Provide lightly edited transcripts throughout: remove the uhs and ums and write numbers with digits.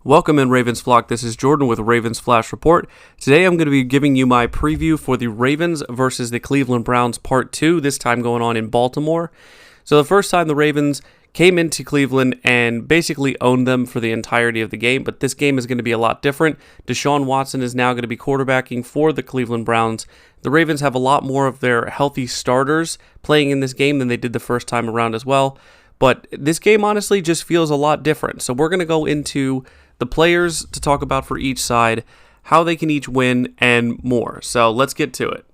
Welcome in, Ravens flock. This is Jordan with Ravens Flash Report. Today I'm going to be giving you my preview for the Ravens versus the Cleveland Browns Part 2, this time going on in Baltimore. So the first time the Ravens came into Cleveland and basically owned them for the entirety of the game, but this game is going to be a lot different. Deshaun Watson is now going to be quarterbacking for the Cleveland Browns. The Ravens have a lot more of their healthy starters playing in this game than they did the first time around as well. But this game honestly just feels a lot different. So we're going to go into the players to talk about for each side, how they can each win, and more. So let's get to it.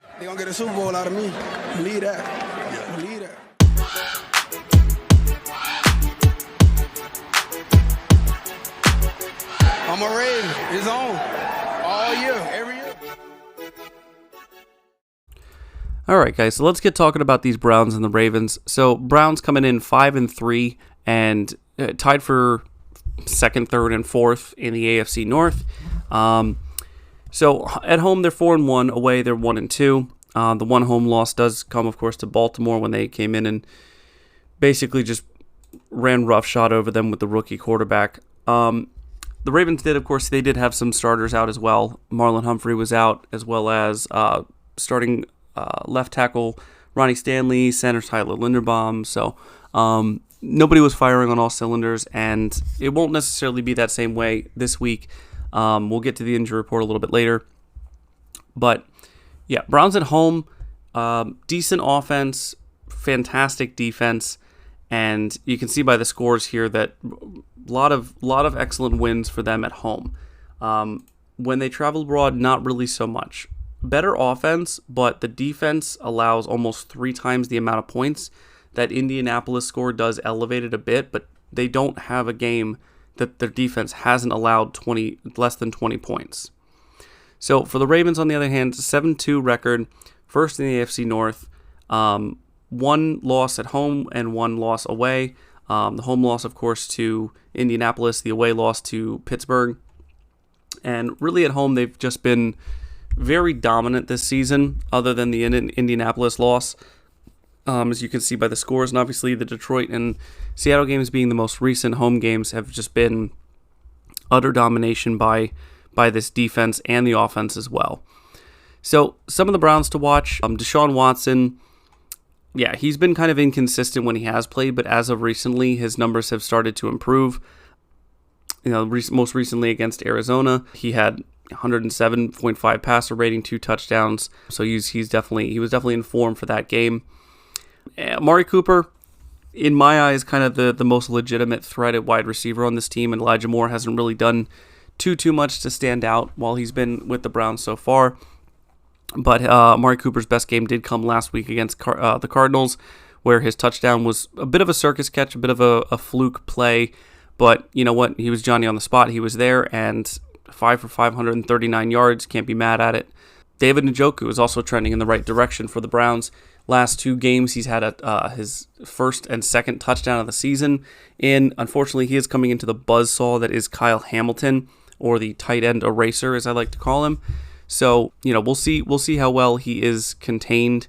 They're going to get a Super Bowl out of me. Believe that. Believe that. I'm a Raven. It's on. All year. Every year. All right, guys. So let's get talking about these Browns and the Ravens. So Browns coming in 5-3 and tied for second, third, and fourth in the AFC North. So at home they're 4-1, away they're 1-2. The one home loss does come, of course, to Baltimore when they came in and basically just ran roughshod over them with the rookie quarterback. The Ravens did, of course, they did have some starters out as well. Marlon Humphrey was out, as well as starting left tackle Ronnie Stanley, center Tyler Linderbaum. So nobody was firing on all cylinders, and it won't necessarily be that same way this week. We'll get to the injury report a little bit later. But, yeah, Browns at home, decent offense, fantastic defense, and you can see by the scores here that a lot of excellent wins for them at home. When they travel abroad, not really so much. Better offense, but the defense allows almost 3 times the amount of points. That Indianapolis score does elevate it a bit, but they don't have a game that their defense hasn't allowed less than 20 points. So for the Ravens, on the other hand, 7-2 record, first in the AFC North, 1 loss at home and 1 loss away. The home loss, of course, to Indianapolis, the away loss to Pittsburgh. And really at home, they've just been very dominant this season, other than the Indianapolis loss. As you can see by the scores, and obviously the Detroit and Seattle games being the most recent home games have just been utter domination by this defense and the offense as well. So some of the Browns to watch, Deshaun Watson, yeah, he's been kind of inconsistent when he has played, but as of recently, his numbers have started to improve. You know, most recently against Arizona, he had 107.5 passer rating, 2 touchdowns. So he was definitely in form for that game. Amari Cooper, in my eyes, kind of the most legitimate threat at wide receiver on this team, and Elijah Moore hasn't really done too much to stand out while he's been with the Browns so far. But Amari Cooper's best game did come last week against the Cardinals, where his touchdown was a bit of a circus catch, a bit of a fluke play. But you know what? He was Johnny on the spot. He was there, and 5 for 539 yards. Can't be mad at it. David Njoku is also trending in the right direction for the Browns. Last 2 games, he's had his first and second touchdown of the season. And unfortunately, he is coming into the buzzsaw that is Kyle Hamilton, or the tight end eraser, as I like to call him. So, you know, we'll see how well he is contained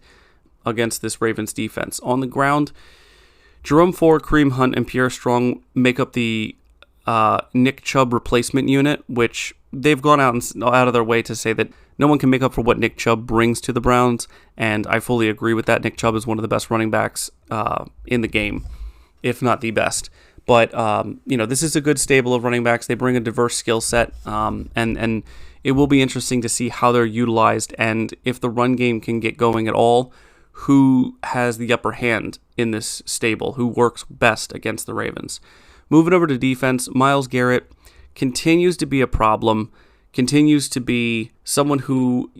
against this Ravens defense. On the ground, Jerome Ford, Kareem Hunt, and Pierre Strong make up the Nick Chubb replacement unit, which they've gone out of their way to say that no one can make up for what Nick Chubb brings to the Browns, and I fully agree with that. Nick Chubb is one of the best running backs in the game, if not the best. But, you know, this is a good stable of running backs. They bring a diverse skill set, and it will be interesting to see how they're utilized, and if the run game can get going at all, who has the upper hand in this stable, who works best against the Ravens. Moving over to defense, Myles Garrett continues to be a problem, continues to be someone who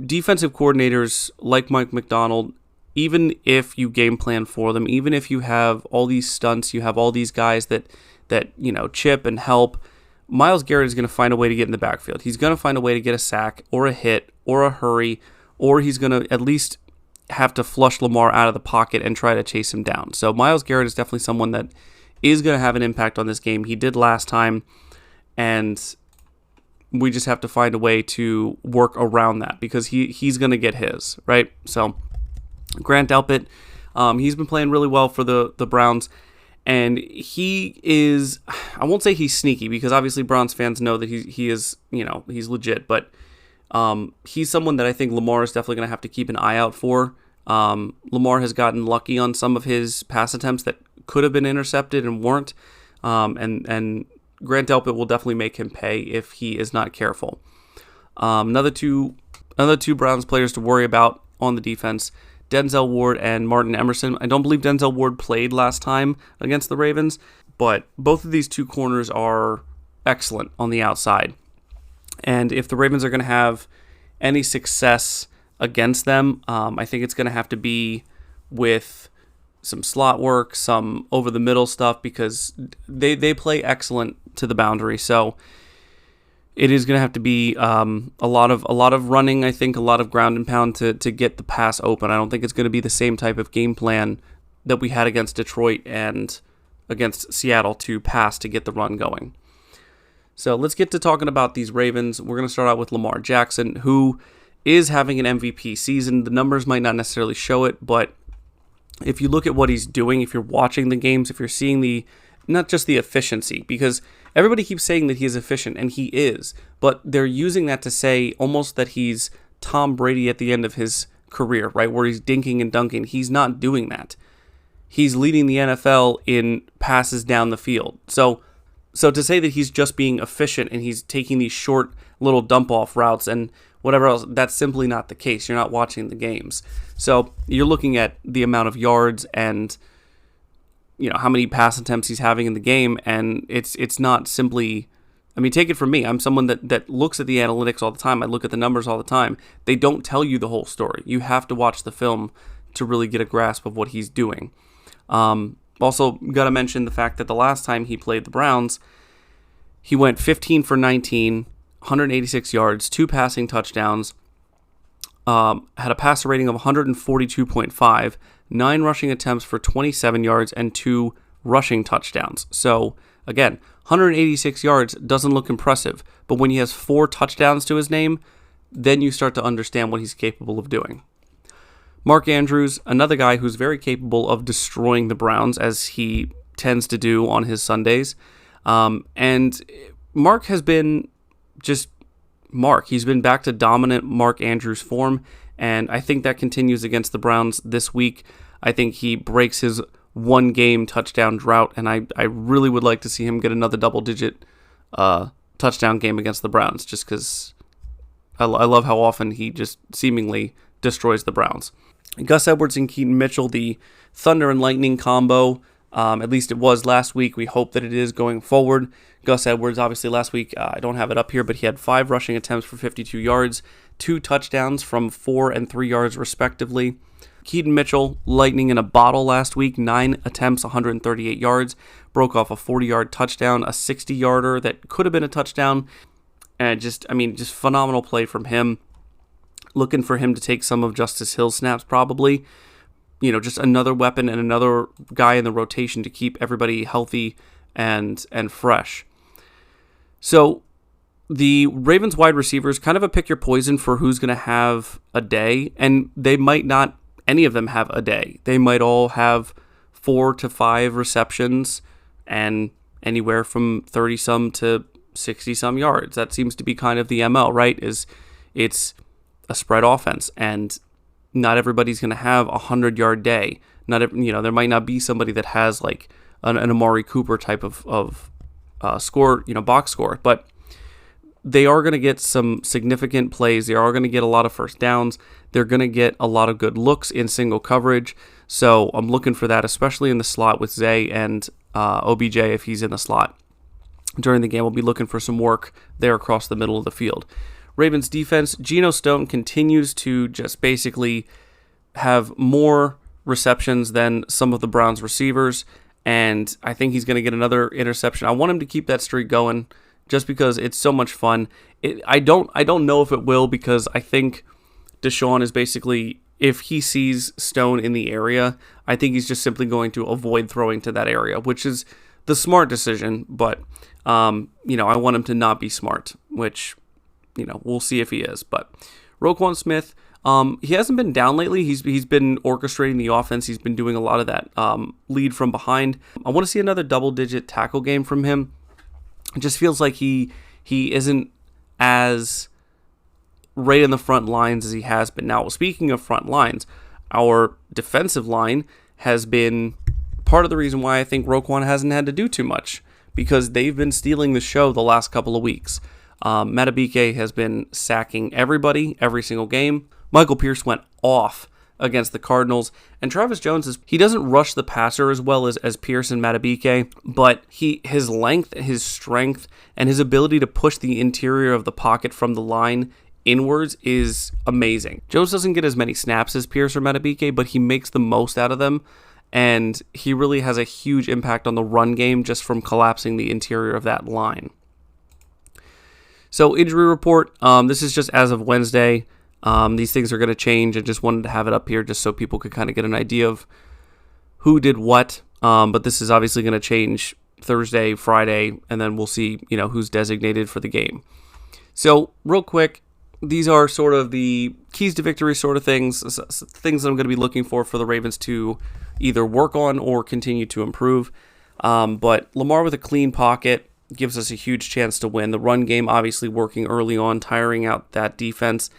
defensive coordinators like Mike Macdonald, even if you game plan for them, even if you have all these stunts, you have all these guys that you know, chip and help, Myles Garrett is going to find a way to get in the backfield. He's going to find a way to get a sack or a hit or a hurry, or he's going to at least have to flush Lamar out of the pocket and try to chase him down. So Myles Garrett is definitely someone that is going to have an impact on this game. He did last time, and we just have to find a way to work around that because he's going to get his, right? So Grant Delpit, he's been playing really well for the Browns. And he is, I won't say he's sneaky because obviously Browns fans know that he is, he's legit, but he's someone that I think Lamar is definitely going to have to keep an eye out for. Lamar has gotten lucky on some of his pass attempts that could have been intercepted and weren't. And Grant Delpit will definitely make him pay if he is not careful. Another two Browns players to worry about on the defense, Denzel Ward and Martin Emerson. I don't believe Denzel Ward played last time against the Ravens, but both of these two corners are excellent on the outside. And if the Ravens are going to have any success against them, I think it's going to have to be with some slot work, some over-the-middle stuff, because they play excellent to the boundary. So it is going to have to be a lot of running, I think, a lot of ground and pound to get the pass open. I don't think it's going to be the same type of game plan that we had against Detroit and against Seattle to pass to get the run going. So let's get to talking about these Ravens. We're going to start out with Lamar Jackson, who is having an MVP season. The numbers might not necessarily show it, but if you look at what he's doing, if you're watching the games, if you're seeing not just the efficiency, because everybody keeps saying that he is efficient, and he is, but they're using that to say almost that he's Tom Brady at the end of his career, right, where he's dinking and dunking. He's not doing that. He's leading the NFL in passes down the field. So to say that he's just being efficient and he's taking these short little dump-off routes and whatever else, that's simply not the case. You're not watching the games. So you're looking at the amount of yards and how many pass attempts he's having in the game, and it's not simply, take it from me. I'm someone that looks at the analytics all the time. I look at the numbers all the time. They don't tell you the whole story. You have to watch the film to really get a grasp of what he's doing. Also, got to mention the fact that the last time he played the Browns, he went 15 for 19, 186 yards, 2 passing touchdowns, had a passer rating of 142.5, 9 rushing attempts for 27 yards, and 2 rushing touchdowns. So, again, 186 yards doesn't look impressive, but when he has 4 touchdowns to his name, then you start to understand what he's capable of doing. Mark Andrews, another guy who's very capable of destroying the Browns, as he tends to do on his Sundays. And Mark has been just Mark. He's been back to dominant Mark Andrews form, and I think that continues against the Browns this week. I think he breaks his one-game touchdown drought, and I really would like to see him get another double-digit touchdown game against the Browns, just because I love how often he just seemingly destroys the Browns. Gus Edwards and Keaton Mitchell, the Thunder and Lightning combo, at least it was last week. We hope that it is going forward. Gus Edwards, obviously last week, I don't have it up here, but he had 5 rushing attempts for 52 yards, 2 touchdowns from 4 and 3 yards respectively. Keaton Mitchell, lightning in a bottle last week, 9 attempts, 138 yards, broke off a 40-yard touchdown, a 60-yarder that could have been a touchdown, and just phenomenal play from him. Looking for him to take some of Justice Hill's snaps probably. Just another weapon and another guy in the rotation to keep everybody healthy and fresh. So the Ravens wide receivers, kind of a pick your poison for who's going to have a day, and they might not, any of them have a day. They might all have 4 to 5 receptions and anywhere from 30-some to 60-some yards. That seems to be kind of the ML, right? It's a spread offense, and not everybody's going to have a 100-yard day. There might not be somebody that has like an Amari Cooper type of score, box score, but they are going to get some significant plays. They are going to get a lot of first downs. They're going to get a lot of good looks in single coverage. So I'm looking for that, especially in the slot with Zay and OBJ if he's in the slot. During the game, we'll be looking for some work there across the middle of the field. Ravens defense, Geno Stone continues to just basically have more receptions than some of the Browns receivers, and I think he's going to get another interception. I want him to keep that streak going just because it's so much fun. I don't know if it will, because I think Deshaun is basically, if he sees Stone in the area, I think he's just simply going to avoid throwing to that area, which is the smart decision, but I want him to not be smart, which we'll see if he is. But Roquan Smith, He hasn't been down lately. He's been orchestrating the offense. He's been doing a lot of that lead from behind. I want to see another double-digit tackle game from him. It just feels like he isn't as right in the front lines as he has been. Now, speaking of front lines, our defensive line has been part of the reason why I think Roquan hasn't had to do too much, because they've been stealing the show the last couple of weeks. Matabike has been sacking everybody every single game. Michael Pierce went off against the Cardinals, and Travis Jones he doesn't rush the passer as well as Pierce and Matabike, but his length, his strength, and his ability to push the interior of the pocket from the line inwards is amazing. Jones doesn't get as many snaps as Pierce or Matabike, but he makes the most out of them, and he really has a huge impact on the run game just from collapsing the interior of that line. So injury report, this is just as of Wednesday. These things are going to change. I just wanted to have it up here just so people could kind of get an idea of who did what, but this is obviously going to change Thursday, Friday, and then we'll see who's designated for the game. So real quick, these are sort of the keys to victory sort of things that I'm going to be looking for the Ravens to either work on or continue to improve. But Lamar with a clean pocket gives us a huge chance to win. The run game obviously working early on, tiring out that defense.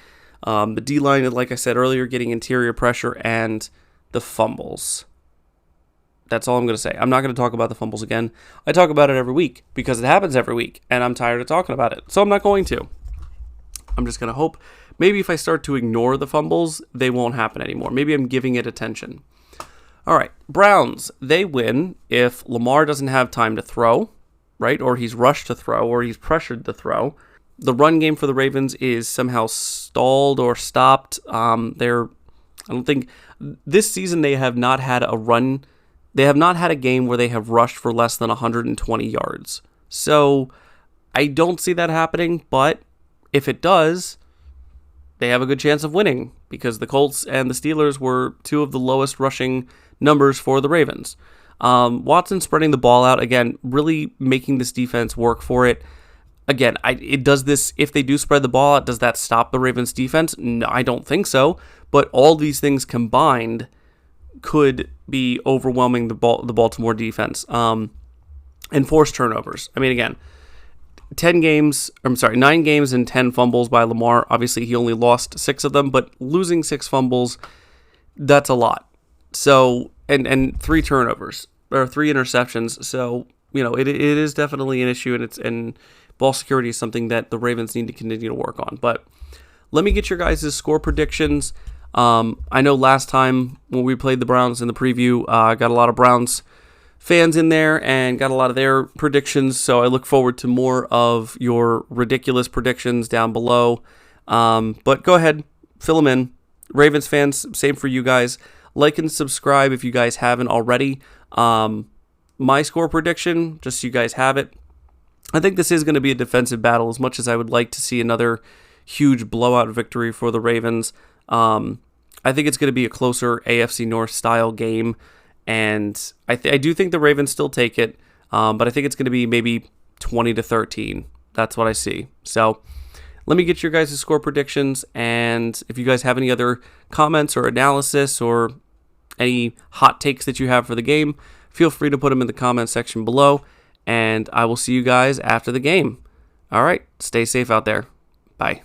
The D-line, like I said earlier, getting interior pressure and the fumbles. That's all I'm going to say. I'm not going to talk about the fumbles again. I talk about it every week because it happens every week, and I'm tired of talking about it. So I'm not going to. I'm just going to hope maybe if I start to ignore the fumbles, they won't happen anymore. Maybe I'm giving it attention. All right, Browns, they win if Lamar doesn't have time to throw, right? Or he's rushed to throw, or he's pressured to throw. The run game for the Ravens is somehow stalled or stopped. I don't think this season they have not had a run. They have not had a game where they have rushed for less than 120 yards. So I don't see that happening, but if it does, they have a good chance of winning because the Colts and the Steelers were two of the lowest rushing numbers for the Ravens. Watson spreading the ball out, again, really making this defense work for it. Again, it does this, if they do spread the ball out, does that stop the Ravens defense? No, I don't think so. But all these things combined could be overwhelming the Baltimore defense. And force turnovers. I mean, again, 9 games and 10 fumbles by Lamar. Obviously, he only lost 6 of them, but losing 6 fumbles, that's a lot. So, and 3 turnovers, or 3 interceptions. So, it is definitely an issue, and ball security is something that the Ravens need to continue to work on. But let me get your guys' score predictions. I know last time when we played the Browns in the preview, I got a lot of Browns fans in there and got a lot of their predictions, so I look forward to more of your ridiculous predictions down below. But go ahead, fill them in. Ravens fans, same for you guys. Like and subscribe if you guys haven't already. My score prediction, just so you guys have it, I think this is going to be a defensive battle as much as I would like to see another huge blowout victory for the Ravens. I think it's going to be a closer AFC North style game, and I do think the Ravens still take it, but I think it's going to be maybe 20-13. That's what I see. So let me get your guys' score predictions, and if you guys have any other comments or analysis or any hot takes that you have for the game, feel free to put them in the comment section below, and I will see you guys after the game. All right, stay safe out there. Bye.